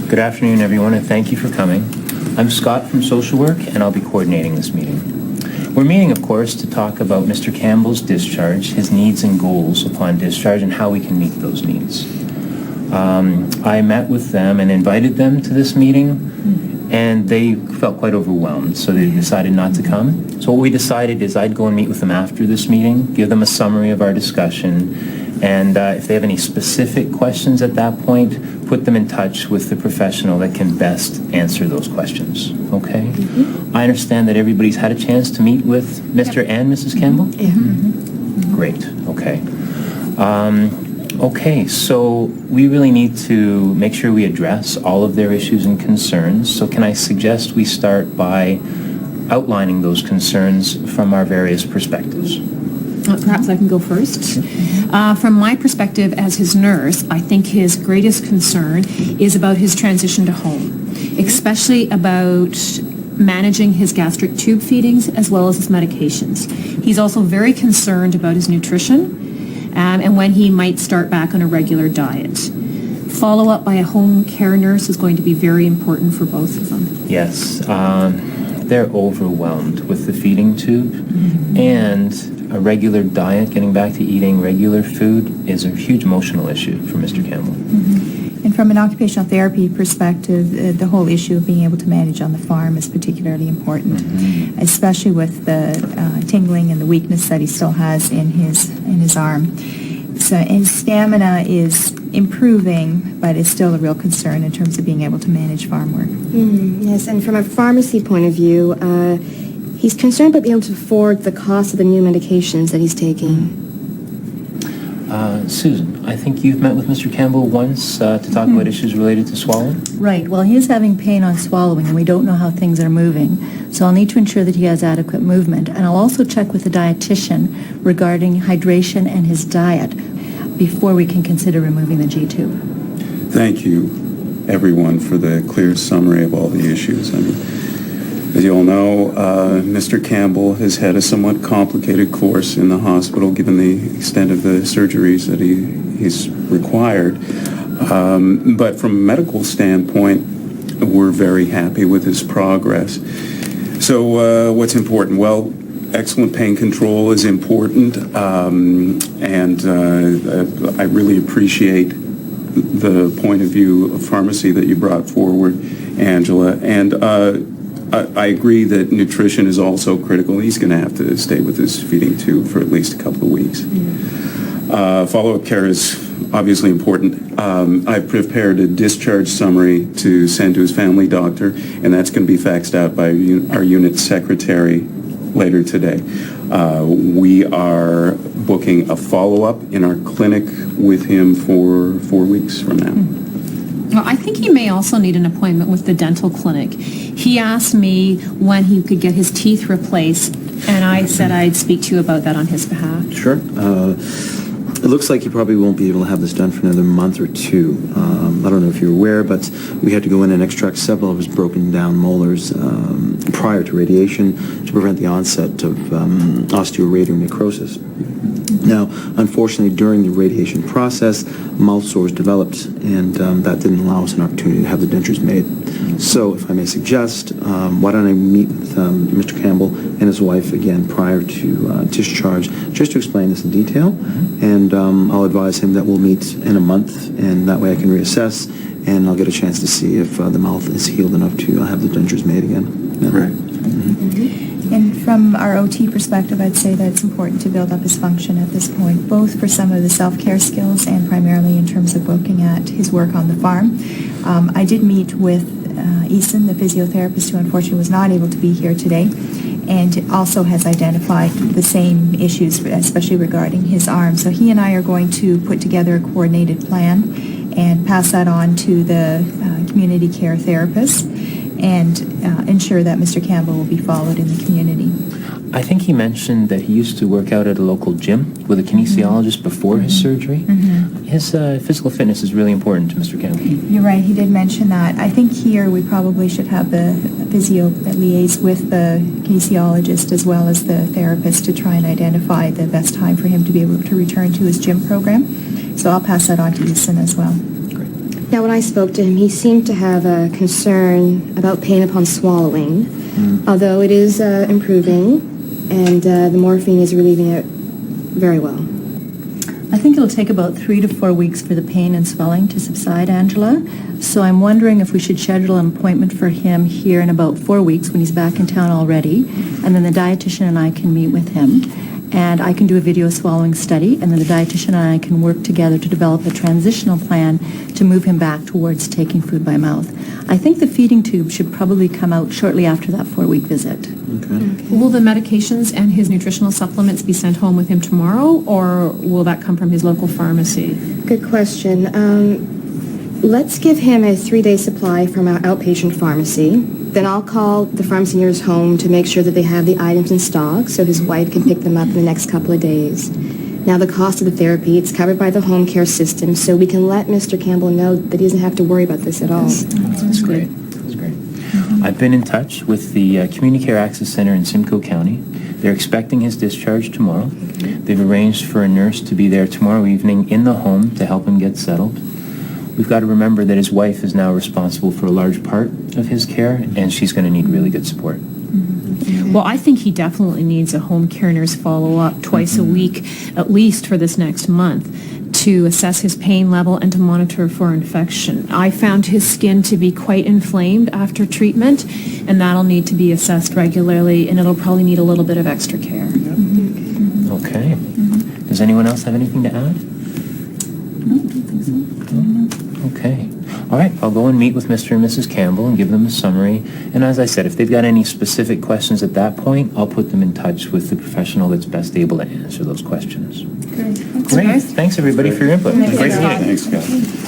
Good afternoon, everyone, and thank you for coming. I'm Scott from Social Work, and I'll be coordinating this meeting. We're meeting, of course, to talk about Mr. Campbell's discharge, his needs and goals upon discharge, and how we can meet those needs. I met with them and invited them to this meeting, and they felt quite overwhelmed, so they decided not to come. So what we decided is I'd go and meet with them after this meeting, give them a summary of our discussion, and if they have any specific questions at that point, put them in touch with the professional that can best answer those questions. Okay? I understand that everybody's had a chance to meet with Mr. and Mrs. Campbell? Great. Okay. Okay, so we really need to make sure we address all of their issues and concerns. So can I suggest we start by outlining those concerns from our various perspectives? Perhaps I can go first. From my perspective as his nurse, I think his greatest concern is about his transition to home, especially about managing his gastric tube feedings as well as his medications. He's also very concerned about his nutrition and when he might start back on a regular diet. Follow-up by a home care nurse is going to be very important for both of them. Yes, they're overwhelmed with the feeding tube, and a regular diet, getting back to eating regular food, is a huge emotional issue for Mr. Campbell. And from an occupational therapy perspective, the whole issue of being able to manage on the farm is particularly important, especially with the tingling and the weakness that he still has in his arm. So his stamina is improving, but it's still a real concern in terms of being able to manage farm work. Yes, and from a pharmacy point of view, he's concerned about being able to afford the cost of the new medications that he's taking. Susan, I think you've met with Mr. Campbell once to talk about issues related to swallowing? Right. Well, he is having pain on swallowing, and we don't know how things are moving. So I'll need to ensure that he has adequate movement. And I'll also check with the dietitian regarding hydration and his diet before we can consider removing the G-tube. Thank you, everyone, for the clear summary of all the issues. I mean, as you all know, Mr. Campbell has had a somewhat complicated course in the hospital given the extent of the surgeries that he's required. But from a medical standpoint, we're very happy with his progress. So what's important? Well, excellent pain control is important, and I really appreciate the point of view of pharmacy that you brought forward, Angela. And I agree that nutrition is also critical. He's going to have to stay with his feeding tube for at least a couple of weeks. Follow-up care is obviously important. I've prepared a discharge summary to send to his family doctor, and that's going to be faxed out by our unit secretary later today. We are booking a follow-up in our clinic with him for 4 weeks from now. Well, I think he may also need an appointment with the dental clinic. He asked me when he could get his teeth replaced, and I said I'd speak to you about that on his behalf. Sure. It looks like you probably won't be able to have this done for another month or two. I don't know if you're aware, but we had to go in and extract several of his broken down molars prior to radiation to prevent the onset of osteoradial Now, unfortunately, during the radiation process, mouth sores developed, and that didn't allow us an opportunity to have the dentures made. So, if I may suggest, why don't I meet with Mr. Campbell and his wife again prior to discharge, just to explain this in detail, and I'll advise him that we'll meet in a month, and that way I can reassess, and I'll get a chance to see if the mouth is healed enough to have the dentures made again. Yeah. Right. And from our OT perspective, I'd say that it's important to build up his function at this point, both for some of the self-care skills and primarily in terms of looking at his work on the farm. I did meet with Eason, the physiotherapist, who unfortunately was not able to be here today, and also has identified the same issues, especially regarding his arm. So he and I are going to put together a coordinated plan and pass that on to the community care therapist and ensure that Mr. Campbell will be followed in the community. I think he mentioned that he used to work out at a local gym with a kinesiologist before his surgery. His physical fitness is really important to Mr. Campbell. You're right, he did mention that. I think here we probably should have the physio liaise with the kinesiologist as well as the therapist to try and identify the best time for him to be able to return to his gym program. So I'll pass that on to Eason as well. Great. Now, when I spoke to him, he seemed to have a concern about pain upon swallowing, although it is improving, and the morphine is relieving it very well. I think it'll take about 3 to 4 weeks for the pain and swelling to subside, Angela. So I'm wondering if we should schedule an appointment for him here in about 4 weeks when he's back in town already, and then the dietitian and I can meet with him. And I can do a video swallowing study, and then the dietitian and I can work together to develop a transitional plan to move him back towards taking food by mouth. I think the feeding tube should probably come out shortly after that 4-week visit. Will the medications and his nutritional supplements be sent home with him tomorrow, or will that come from his local pharmacy? Good question. Let's give him a 3-day supply from our outpatient pharmacy. Then I'll call the pharmacy near his home to make sure that they have the items in stock so his wife can pick them up in the next couple of days. Now, the cost of the therapy, it's covered by the home care system, so we can let Mr. Campbell know that he doesn't have to worry about this at all. That's great. That's great. I've been in touch with the Community Care Access Center in Simcoe County. They're expecting his discharge tomorrow. They've arranged for a nurse to be there tomorrow evening in the home to help him get settled. We've got to remember that his wife is now responsible for a large part of his care, and she's going to need really good support. Well, I think he definitely needs a home care nurse follow-up twice a week, at least for this next month, to assess his pain level and to monitor for infection. I found his skin to be quite inflamed after treatment, and that'll need to be assessed regularly, and it'll probably need a little bit of extra care. Okay. Does anyone else have anything to add? No, I don't think so. Okay. All right, I'll go and meet with Mr. and Mrs. Campbell and give them a summary. And as I said, if they've got any specific questions at that point, I'll put them in touch with the professional that's best able to answer those questions. Great. Great. Thanks, everybody, for your input. Great meeting. Thanks, Scott.